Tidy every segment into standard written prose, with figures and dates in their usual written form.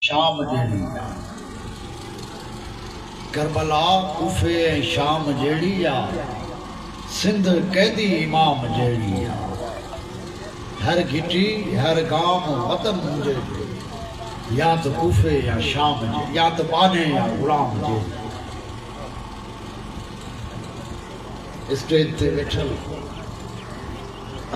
शाम जेड़ी आ करबला कूफे शाम जेड़ी आ सिंध कैदी इमाम जेड़ी आ हर घिटी हर गांव वतन मुझे या तो कूफे या शाम जे या तो बाने या गुलाम जे स्टेज ते वेठल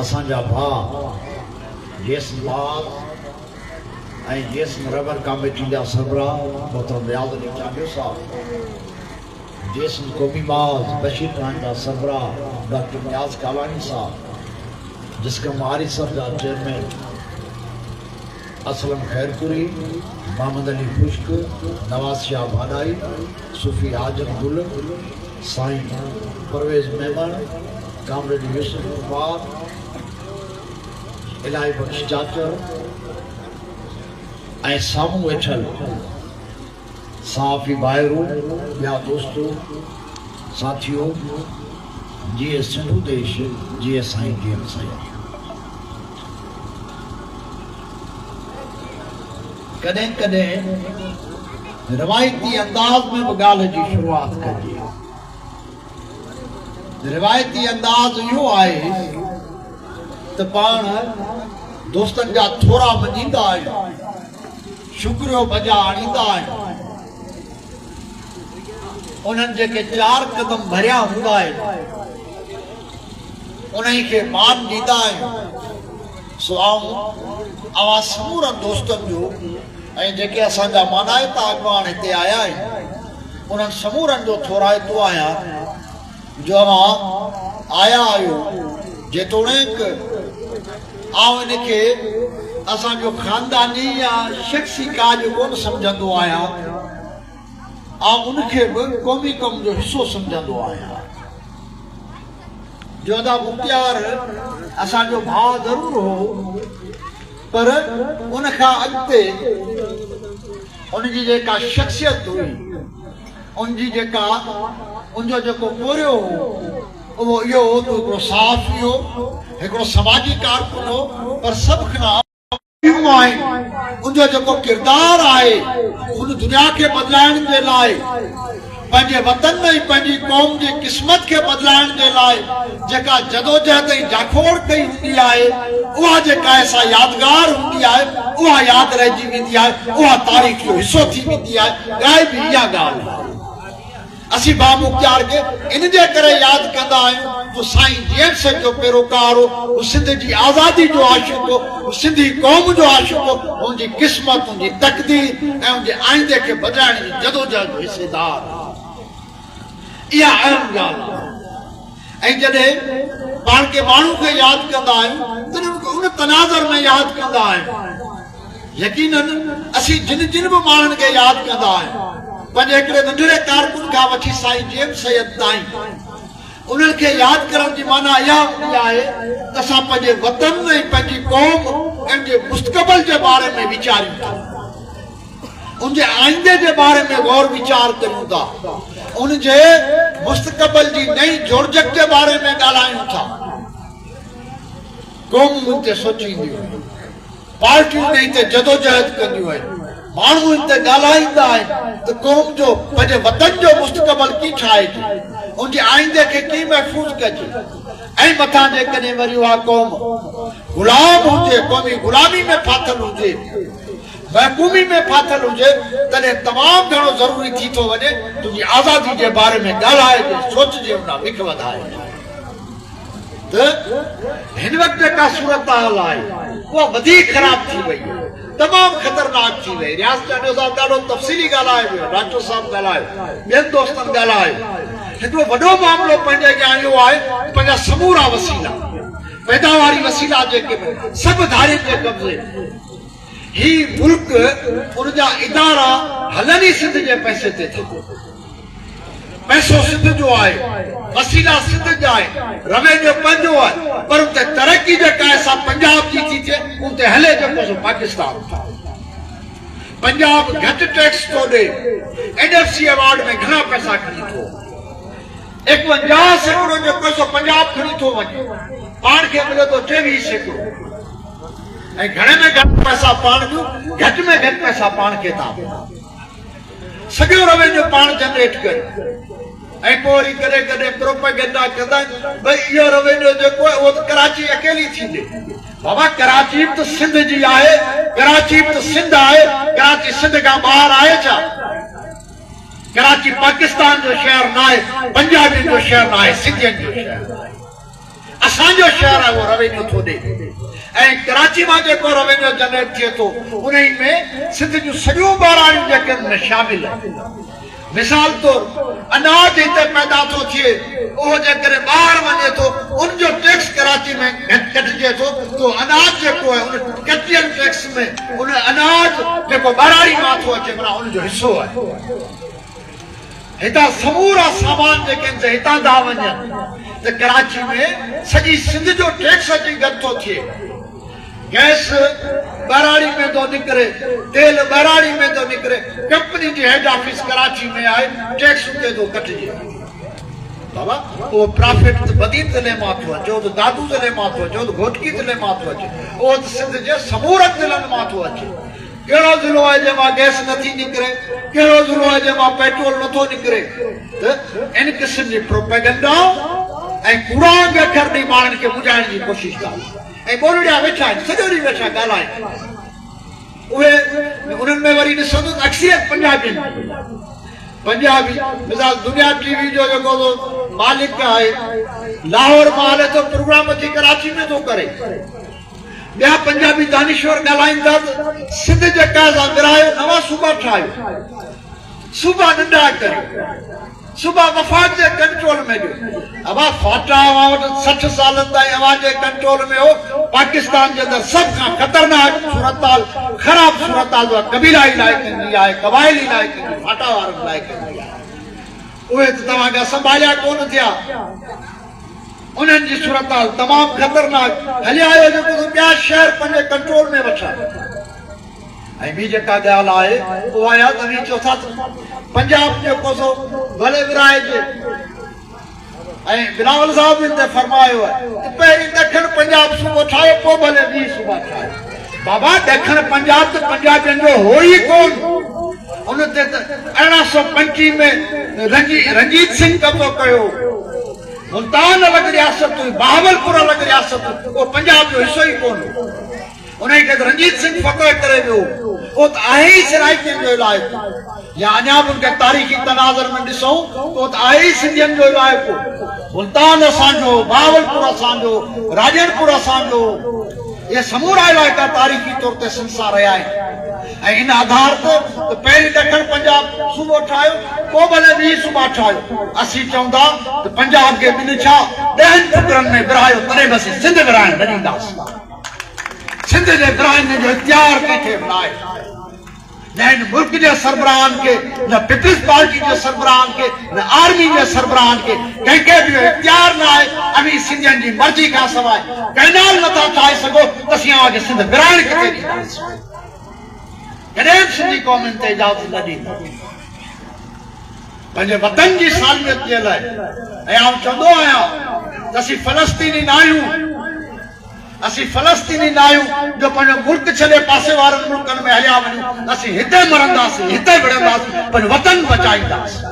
असांजा भा जेसन लाल ऐं जेसन रबर कमेटी जा सरबरा मोहतरम रियाज़ अली चांडियो साहब जेसन कौमी बाज़ बशीर खान जा सरबरा डॉक्टर नियाज़ कालानी साहब जिसका मारी सब जा चेयरमैन असलम खैरपुरी मोहम्मद अली खुश्क नवाज शाह भादाई सूफी हाजर गुल साईं परवेज़ मेमन कामरेड यूसुफ उपार इलाही बख्श चाचर ऐं साम्हूं वेठल साफ़ी भाइरू ॿिया दोस्तों साथियों जीअं सिंधु देश जीअं साईं जीअं साईं कॾहिं कॾहिं रिवायती अंदाज़ में बि ॻाल्हि जी शुरूआत कजे रिवायती अंदाज़ इहो आहे त पाण दोस्तनि जा थोरा मञींदा आहियूं शुक्रियो बजा आणींदा आहियूं उन्हनि जेके 4 कदम भरिया हूंदा आहिनि उन्हनि खे मान ॾींदा आहियूं सो अवां समूरनि दोस्तनि जो ऐं जेके असांजा मानाइता अॻवान हिते आया आहिनि उन्हनि समूरनि जो थोराइतो आहियां जो अवां आया आहियो जेतोणीकि आउं इनखे असांजो ख़ानदानी या शख़्सी काज कोन सम्झंदो आहियां ऐं उनखे बि क़ौमी कम जो हिसो सम्झंदो आहियां जोधा मुख्तियार असांजो भाउ ज़रूरु हो पर उनखां अॻिते उनजी जेका शख़्सियत हुई उनजी जेका उनजो जेको पोरियो हो उहो इहो हो त हिकिड़ो साफ़ी हो हिकिड़ो समाजी कारकुन हो पर सभ खां उनजो जेको किरदार आहे उन दुनिया खे बदिलाइण जे लाइ पंहिंजे वतन में पंहिंजी क़ौम जी क़िस्मत खे बदिलाइण जे लाइ जेका जदोजहद ऐं जाखोड़ कई हूंदी आहे उहा जेका असां यादगार हूंदी आहे उहा यादि रहिजी वेंदी आहे उहा तारीख़ जो हिसो थी वेंदी आहे ॻाल्हि बि इहा ॻाल्हि आहे असीं बा मुख्तियार खे इन जे करे यादि कंदा आहियूं जो साईं जेम्स जो पैरोकार हो सिंध जी आज़ादी जो आशिक़ हो सिंधी क़ौम जो आशिक़ हो उनजी क़िस्मत उनजी तक़दीर ऐं उनजे आईंदे खे बदिलाइण जी जदोजहद जो हिसेदार इहा अहम ॻाल्हि आहे ऐं जॾहिं पाण खे माण्हू खे यादि कंदा आहियूं त उन तनाज़र में यादि कंदा आहियूं यकीनन असीं जिन जिन बि माण्हुनि खे यादि कंदा आहियूं पंहिंजे हिकिड़े नंढड़े कारकुन खां वठी साईं जेम्स सैयद ताईं उन्हनि खे यादि करण जी माना इहा हूंदी आहे त असां पंहिंजे वतन ऐं पंहिंजी क़ौम ऐं जे मुस्तक़बिल जे बारे में वीचारियूं था उनजे आईंदे जे बारे में गौर वीचार कयूं था उनजे मुस्तक़बिल जी नई जोड़जक जे बारे में ॻाल्हायूं था क़ौम उन ते सोचींदियूं पार्टियूं उन ते जदोजहद कंदियूं आहिनि माण्हू हिते ॻाल्हाईंदा आहिनि त क़ौम जो पंहिंजे वतन जो मुस्तक़बिल कीअं ठाहिजे उनजे आईंदे खे कीअं महफ़ूज़ कजे ऐं मथां जेकॾहिं वरी उहा क़ौम ग़ुलाम हुजे क़ौमी ग़ुलामी में फाथल हुजे महकूमी में फाथल हुजे तॾहिं तमामु घणो ज़रूरी थी थो वञे तुंहिंजी आज़ादी जे बारे में ॻाल्हाइजे सोचजे उन विख वधाए त हिन वक़्तु जेका सूरत हाल आहे उहा वधीक ख़राब थी वई आहे तमाम खतरनाक थी वई रियाज़ चांडियो साहब ॾाढो तफ़सीली ॻाल्हाए वियो डॉक्टर साहब ॻाल्हायो ॿियनि दोस्तनि ॻाल्हायो हिकिड़ो वॾो मामिलो पंहिंजे अॻियां आयो आहे पंहिंजा समूरा वसीला पैदावारी वसीला जेके सभु धारियुनि जे कब्ज़े ही मुल्क उनजा इदारा हलनि ई सिंध जे पैसे ते थो पैसो सिंध जो आहे वसीला सिंध जा आहे रेवेन्यू पंहिंजो आहे पर उते तरक़ी जेका असां पंजाब जी थी थिए उते हले जेको सो पाकिस्तान पंजाब घटि टैक्स थो ॾे NFC अवार्ड में घणा पैसा खणी थो 51% जो पैसो पंजाब खणी थो वञे पाण खे मिले थो 23% ऐं घणे में घटि पैसा पाण ॾियूं, घटि में घटि पैसा पाण खे था सॼो रेवेन्यू पाण जनरेट करे ऐं पोइ वरी कॾहिं कॾहिं प्रोपेगेंडा कंदा आहिनि भई इहो रेवेन्यू जेको आहे उहो त कराची अकेली थींदी। बाबा कराची बि त सिंध जी आहे, कराची बि त सिंध आहे, कराची सिंध खां ॿाहिरि आहे छा? कराची पाकिस्तान जो शहर न आहे, पंजाबियुनि जो शहर न आहे, सिंधियुनि जो शहर आहे, असांजो शहर आहे, उहो रेवेन्यू थो ॾे। ऐं कराची मां जेको रेवेन्यू जनरेट थिए थो उन में सिंध जूं सॼियूं ॿाराणियूं जेके आहिनि शामिल आहिनि। मिसाल तौर अनाज हिते पैदा थो थिए, उहो जेकॾहिं ॿाहिरि वञे थो उनजो टैक्स कराची में कटिजे थो, तो अनाज जेको आहे उन कटियल टैक्स में उन अनाज जेको ॿाराणी मां थो अचे माना उनजो हिसो आहे। हितां समूरा सामान जेके आहिनि हितां था वञनि त कराची में सॼी सिंध जो टैक्स अची गॾु थो थिए। गैस ॿाराणी में थो निकिरे, तेल ॿाराणी में थो निकिरे, कंपनी जी हेड ऑफिस कराची में आहे, टैक्स उते थो कटिजे। बाबा उहो प्रॉफिट त बदी ज़िले मां थो अचे, उहो त दादू ज़िले मां थो अचे, उहो त घोटकी ज़िले मां थो अचे, उहो त सिंध जे समूरनि ज़िलनि मां थो अचे। कहिड़ो ज़िलो आहे जंहिंमां गैस नथी निकिरे, कहिड़ो ज़िलो आहे जंहिंमां पेट्रोल नथो निकिरे? त इन क़िस्म जी प्रोपेगेंडा ऐं कूड़ा अखर ॾेई माण्हुनि खे ॿुधाइण जी कोशिशि था ऐं ॿोलड़िया वेठा आहिनि, सॼो ॾींहुं वेठा ॻाल्हाइनि। उहे उन्हनि में वरी ॾिसंदो अक्सरियत पंजाबियुनि पंजाबी मिसाल दुनिया टीवी जो जेको मालिक आहे लाहौर मां हले थो प्रोग्राम अची कराची में थो करे। ॿिया पंजाबी दानिश्वर ॻाल्हाइनि था त सिंध जे काज़ विरायो नवां सूबा ठाहियो, सूबा नंढा करियो, सूबा वफ़ाक़ जे कंट्रोल में ॾियो। अबा फाटा वटि 60 सालनि ताईं अवां जे कंट्रोल में हो। पाकिस्तान जे अंदरि सभ खां ख़तरनाक सूरतहाल, ख़राब सूरतहाल कबीला इलाइक़नि जी आहे, क़बाइली इलाइक़नि जी, फाटा वारनि इलाइक़नि जी आहे। उहे त तव्हांखे संभालिया कोन थिया, उन्हनि जी सूरतहाल तमामु ख़तरनाक हली आयो जेको ॿिया शहर पंहिंजे कंट्रोल में वठनि। ऐं ॿी जेका ॻाल्हि आहे उहा आहे तव्हां चओ था पंजाब जेको सो भले विराइजे। ऐं बिलावल साहिब बि हिते फरमायो आहे त पहिरीं ॾखण पंजाब सूबो ठाहियो, पोइ भले ॿी सूबा ठाहियो। बाबा ॾखण पंजाब त पंजाबियुनि जो हो ई कोन। उन ते त 1835 में रंजीत सिंह कब्ज़ो कयो। मुल्तान अलॻि रियासत हुई, बहावलपुर अलॻि रियासत हुई, उहो पंजाब जो हिसो ई कोन। उनखे रंजीत सिंह फतह करे वियो, उहो त आहे ई सिराइकियुनि जो इलाइक़ो। या अञा बि उनखे तारीख़ी तनाज़ुर में ॾिसूं उहो त आहे ई सिंधियुनि जो इलाइक़ो। मुल्तान असांजो, बहावलपुर असांजो, राजनपुर असांजो, इहे समूरा इलाइक़ा तारीख़ी तौर ते सिंसा रहिया आहिनि। ऐं इन आधार ते पहिरीं ॾखण पंजाब सूबो ठाहियो, पोइ भले ॿी सूबा ठाहियो। असीं चवंदा त पंजाब खे ॿिनि छा 10 टुकड़नि में विरायो, तॾहिं बि असीं सिंध विराइण न ॾींदासीं। सिंध जे विराइण जो इख़्तियार कंहिंखे बि न आहे, न हिन मुल्क जे सरबराहनि खे, न पीपल्स पार्टी जे सरबराहनि खे, न आर्मी जे सरबराहनि खे, कंहिंखे बि इख़्तियार न आहे। अमीर सिंधियुनि जी मर्ज़ी खां सवाइ कैनाल नथा ठाहे सघो त असीं अव्हांखे सिंध विराइण किथे ॾींदासीं? कॾहिं बि सिंधी क़ौमुनि ते इजाज़त न ॾींदासीं पंहिंजे वतन जी सालमियत जे लाइ। ऐं आउं चवंदो आहियां त असीं फ़लस्तीनी न आहियूं, असीं फ़लस्तीनी न आहियूं जो पंहिंजो मुल्क छॾे पासे वारनि मुल्कनि में हलिया वञूं। असीं हिते मरंदासीं, हिते विढ़ंदासीं, पंहिंजो वतन बचाईंदासीं।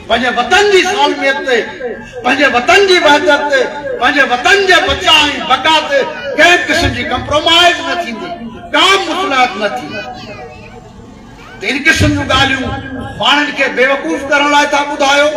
पंहिंजे वतन जी सालमियत ते, पंहिंजे वतन जी वहदत ते, पंहिंजे वतन जे बचाव ऐं बका ते कंहिं क़िस्म जी कंप्रोमाइज़ न थींदी, का मुसलहत न थींदी। इन क़िस्म जूं ॻाल्हियूं माण्हुनि खे बेवकूफ़ करण लाइ था ॿुधायो।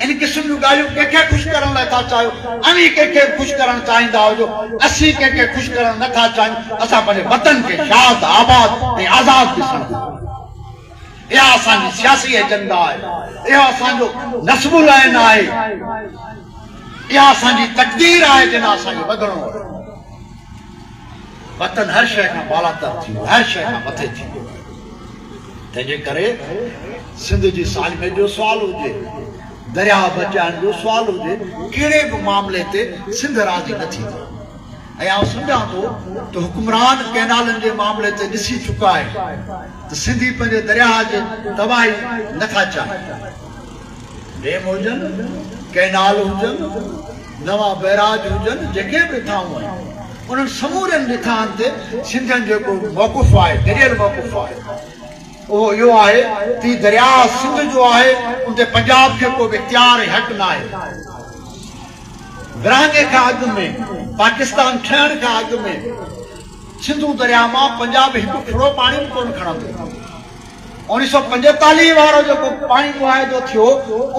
इन क़िस्म जूं ॻाल्हियूं कंहिंखे ख़ुशि करण लाइ था चाहियो। अमीं कंहिंखे ख़ुशि करणु चाहींदा हुजो, असीं कंहिंखे ख़ुशि करणु नथा चाहियूं। असां पंहिंजे वतन खे शाद, आबाद ऐं आज़ाद ॾिसणु। इहा असांजी सियासी एजेंडा आहे, इहो असांजो नस्बुल आइन आहे, इहा असांजी तक़दीर आहे जिन असांखे वधणो आहे। वतन हर शइ खां बालातर थी वियो, हर शइ खां मथे थी वियो। तंहिंजे करे सिंध जी सालमियत जो सुवाल हुजे, दरिया बचाइण जो सुवाल हुजे, कहिड़े बि मामले ते सिंध राज़ी न थींदी। ऐं आउं सम्झां थो त हुकुमरान कैनालनि जे मामले ते ॾिसी चुका आहिनि त सिंधी पंहिंजे दरिया जे तबाही नथा चाहिनि। डेम हुजनि, कैनाल हुजनि, नवां बैराज हुजनि, जेके बि थाऊं आहिनि, उन्हनि समूरनि रिथान ते सिंधियुनि जेको मौक़ुफ़ आहे दरियल मौक़ुफ़ आहे उहो इहो आहे त दरिया सिंध जो आहे उन ते पंजाब खे को बि इख़्तियार हक़ न आहे विरहाङे खां अॻु में पाकिस्तान ठहण खां अॻु में सिंधू दरिया मां पंजाब हिकु फुड़ो पाणी बि कोन खणंदो 1945 वारो जेको पाणी मुआहिदो थियो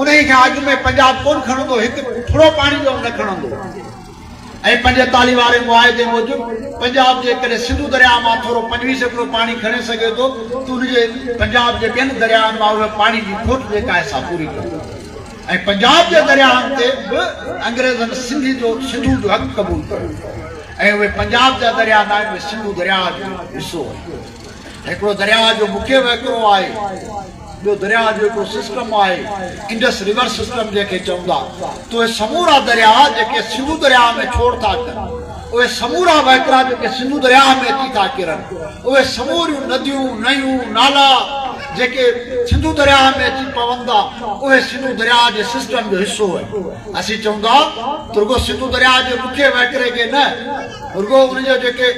उन खां अॻु में पंजाब कोन खणंदो हिकु फुड़ो पाणी जो न खणंदो ऐं 45 वारे मुआहिदे मूजिबि पंजाब जे करे सिंधू दरिया मां थोरो 25% पाणी खणे सघे थो त उनजे पंजाब जे ॿियनि दरियाउनि मां उहे पाणी जी खोट जेका आहे सा पूरी कंदो ऐं पंजाब जे दरियाउनि ते बि अंग्रेज़नि सिंधू जो हक़ क़बूल कयो ऐं उहे पंजाब जा दरिया न आहिनि सिंधू दरिया जो हिसो हिकिड़ो दरिया जो मुख्य वहिकिरो आहे ॿियो दरिया जो हिकिड़ो सिस्टम आहे इंडस रिवर सिस्टम जंहिंखे चवंदा त उहे समूरा दरिया जेके सिंधू दरिया में छोड़ था कनि उहे समूरा वहिकिरा जेके सिंधू दरिया में अची था किरनि उहे समूरियूं नदियूं नयूं नाला जेके सिंधू दरिया में अची पवंदा उहे सिंधू दरिया जे सिस्टम जो हिसो आहे असीं चवंदा त रुगो सिंधू दरिया जे मुख्य वहिकिरे खे न रुगो उनजो जेके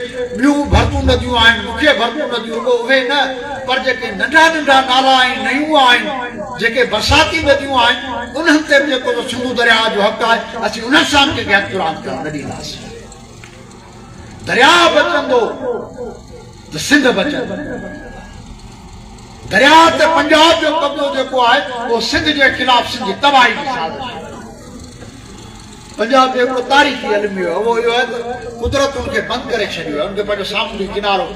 ॿियूं भरतूं नदियूं आहिनि मुख्य भरतूं नदियूं रुगो उहे न पर जेके नंढा नंढा नाला आहिनि नयूं आहिनि जेके बरसाती नदियूं आहिनि उन्हनि ते बि जेको सिंधू दरिया जो हक़ आहे असीं उन्हनि सां कंहिंखे हक़ रांदि करणु न ॾींदासीं दरिया बचंदो त सिंध बचंदो दरिया ते पंजाब जो कब्ज़ो जेको आहे उहो सिंध जे ख़िलाफ़ सिंध जी तबाही जी साज़िश पंजाब जो हिकिड़ो तारीख़ी अलमियो आहे उहो इहो आहे त कुदरत उनखे बंदि करे छॾियो आहे उनखे पंहिंजो सामूंडी किनारो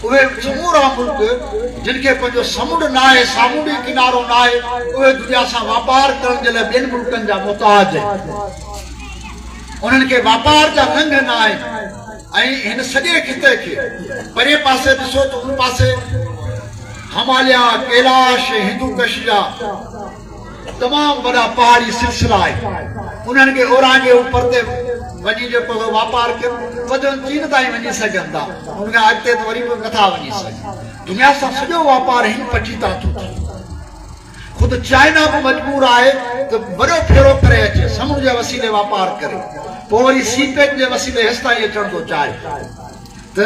उहे समूरा मुल्क जिन खे पंहिंजो समुंड न आहे सामूंडी किनारो न आहे उहे दुनिया सां वापार करण जे लाइ ॿियनि मुल्कनि जा मुहताज आहिनि उन्हनि खे वापार जा रंग न आहिनि ऐं हिन सॼे खिते खे परे पासे ॾिसो त उन पासे हिमालय कैलाश हिंदू कश जा तमामु वॾा पहाड़ी सिलसिला आहे उन्हनि खे ओरांगे ऊपर ते वञी जेको वापार कनि वॾनि चीन ताईं वञी सघनि था उनखां अॻिते त वरी बि नथा वञी सघनि दुनिया सां सॼो वापार हिन पची था थो थिए ख़ुदि चाइना बि मजबूर आहे त वॾो फेरो करे अचे समुंड जे वसीले वापार करे पोइ वरी सी पेक जे वसीले हेसि ताईं अचण थो चाहे त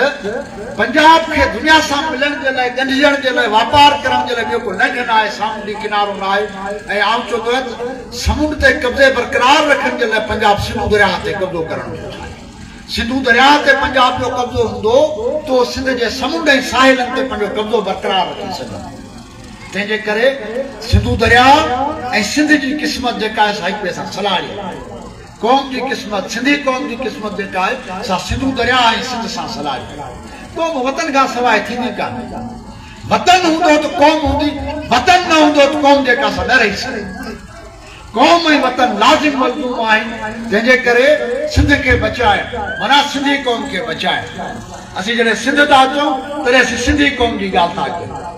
पंजाब खे दुनिया सां मिलण जे लाइ ॻंढिजण जे लाइ वापार करण जे लाइ ॿियो को लंघ न आहे सामूंडी किनारो न आहे ऐं आउं चवंदो आहियां त समुंड ते कब्ज़े बरक़रार रखण जे लाइ पंजाब सिंधू दरिया ते कब्ज़ो करण थो चाहे सिंधू दरिया ते पंजाब जो कब्ज़ो हूंदो त सिंध जे समुंड ऐं साहिलनि ते पंहिंजो कब्ज़ो बरक़रार रखी सघंदो तंहिंजे करे सिंधू दरिया ऐं सिंध जी क़िस्मत जेका आहे सा हिक ॿिए सां सलाही क़ौम जी क़िस्मत सिंधी क़ौम जी क़िस्मत जेका आहे सा सिंधू दरिया ऐं सिंध सां सलाही क़ौम वतन खां सवाइ थींदी कान्हे वतन हूंदो त क़ौम हूंदी वतन न हूंदो त क़ौम जेका सा न रही सघे क़ौम ऐं वतन लाज़िम मज़मूम आहिनि जंहिंजे करे सिंध खे बचाइण माना सिंधी क़ौम खे बचाइण असीं जॾहिं सिंध था अचूं तॾहिं असीं सिंधी क़ौम जी ॻाल्हि था कयूं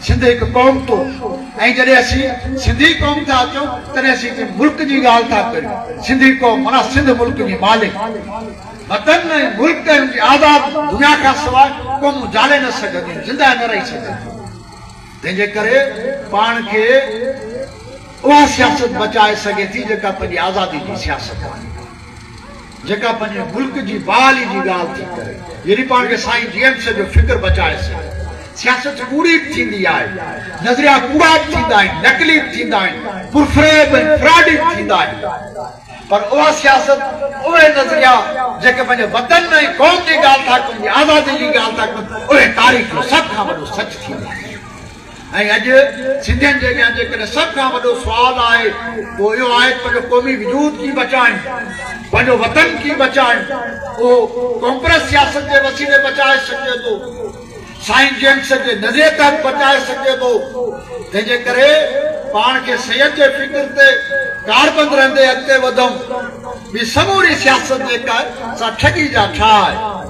सिंध हिकु क़ौम तो ऐं जॾहिं असीं सिंधी क़ौम था अचूं तॾहिं असीं मुल्क जी ॻाल्हि था करियूं सिंधी क़ौम माना सिंध मुल्क जी मालिक वतन ऐं मुल्क ऐं आज़ाद दुनिया खां सवाइ क़ौम जाले न सघंदियूं ज़िंदा न रही सघंदियूं तंहिंजे करे पाण खे उहा सियासत बचाए सघे थी जेका पंहिंजी आज़ादी जी सियासत आहे जेका पंहिंजे मुल्क जी बहाली जी ॻाल्हि थी करे जॾहिं पाण खे साईं जेम्स जो फिक्र बचाए सघे सियासत कूड़ी बि थींदी आहे नज़रिया कूड़ा बि थींदा आहिनि नकली बि थींदा आहिनि पुरफ्रेब ऐं फ्रॉडी बि थींदा आहिनि पर उहा सियासत उहे नज़रिया जेके पंहिंजे वतन ऐं क़ौम जी ॻाल्हि था कनि आज़ादी जी ॻाल्हि था कनि उहे तारीख़ जो सभ खां वॾो सच थींदा आहिनि ऐं अॼु सिंधियुनि जे अॻियां जेकॾहिं सभ खां वॾो सुवालु आहे उहो इहो आहे पंहिंजो क़ौमी वजूद कीअं बचाइनि पंहिंजो वतन कीअं बचाइनि उहो कांग्रेस सियासत जे वसीले बचाए सघे थो साईं जेम्स जे नज़रिए तहत बचाए सघे थो तंहिंजे करे पाण खे सिहत जे फिक्र ते कारबंद रहंदे अॻिते वधूं ॿी समूरी सियासत जेका आहे सा ठगी जा ठाह आहे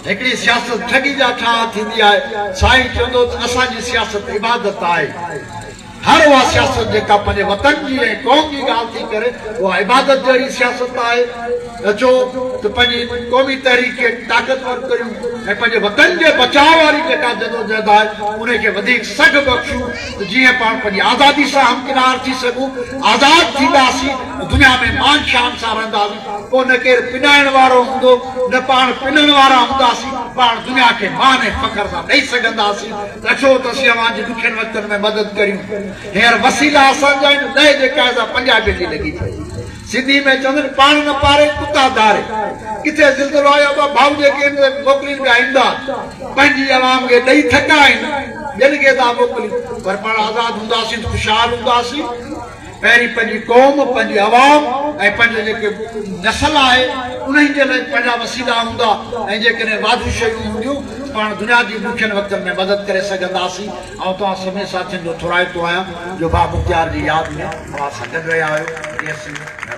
हिकिड़ी सियासत ठगी जा ठाह थींदी आहे साईं चवंदो त असांजी सियासत इबादत आहे हर उहा सियासत जेका पंहिंजे वतन जी ऐं क़ौम जी ॻाल्हि थी करे उहा इबादत जहिड़ी सियासत आहे अचो त पंहिंजी क़ौमी तहरीक खे ताक़तवर करियूं ऐं पंहिंजे वतन जे बचाव वारी जेका जदोजहद आहे उनखे वधीक सघ बख़्शूं त जीअं पाण पंहिंजी आज़ादी सां हमकिनार थी सघूं आज़ाद थींदासीं दुनिया में मान शान सां रहंदासीं पोइ न केरु पिनाइण वारो हूंदो न पाण पिनण वारा हूंदासीं पाण दुनिया खे मान ऐं फ़ख्र सां ॾेई सघंदासीं त अचो त असीं अव्हांजे ॾुखियनि वक़्तनि में मदद करियूं हींअर वसीला असांजा आहिनि ॾह जेका असां पंजाबी जी लॻी पई सिंधी में चवंदा आहिनि पाण न पारे कुता धारे किथे ज़िलज़िलो आयो भाऊ जेके मोकिलीनि पिया ईंदा पंहिंजी अवाम खे ॾेई थका आहिनि ॿियनि खे था मोकिलियूं पर पाण आज़ादु हूंदासीं त ख़ुशहाल हूंदासीं पहिरीं पंहिंजी क़ौम पंहिंजी अवाम ऐं पंहिंजे जेके नसल आहे उन्हनि जे लाइ पंहिंजा वसीला हूंदा ऐं जेकॾहिं वाधू शयूं हूंदियूं पाण दुनिया जी ॾुखियनि वक़्तनि में मदद करे सघंदासीं ऐं तव्हां सभिनी साथियुनि जो थोराइतो आहियां जो बाबा मुख़्तियार जी यादि में तव्हां सां गॾु रहिया आहियो